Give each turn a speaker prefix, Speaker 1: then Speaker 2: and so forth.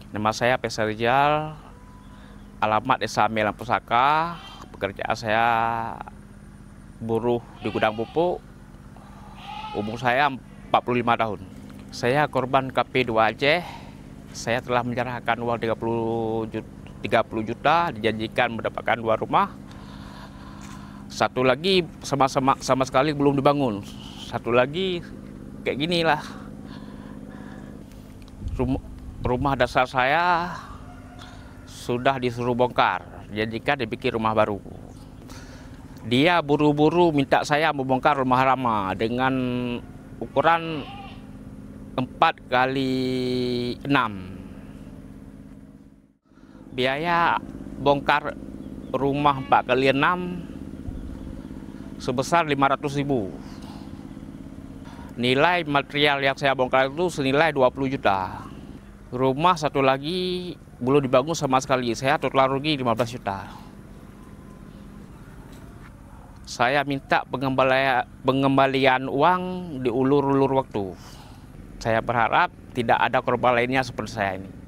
Speaker 1: Nama saya Pesa Rijal, alamat Desa Melang Pusaka, pekerjaan saya buruh di gudang pupuk, umur saya 45 tahun. Saya korban KP2 Aceh, saya telah menyerahkan uang 30 juta, dijanjikan mendapatkan 2 rumah. Satu lagi sama sekali belum dibangun, satu lagi kayak gini lah. Rumah dasar saya sudah disuruh bongkar, jadikan dibikin rumah baru. Dia buru-buru minta saya membongkar rumah lama dengan ukuran 4x6. Biaya bongkar rumah 4x6 sebesar 500.000. Nilai material yang saya bongkar itu senilai 20 juta. Rumah satu lagi belum dibangun sama sekali, saya total rugi 15 juta. Saya minta pengembalian uang diulur-ulur waktu. Saya berharap tidak ada korban lainnya seperti saya ini.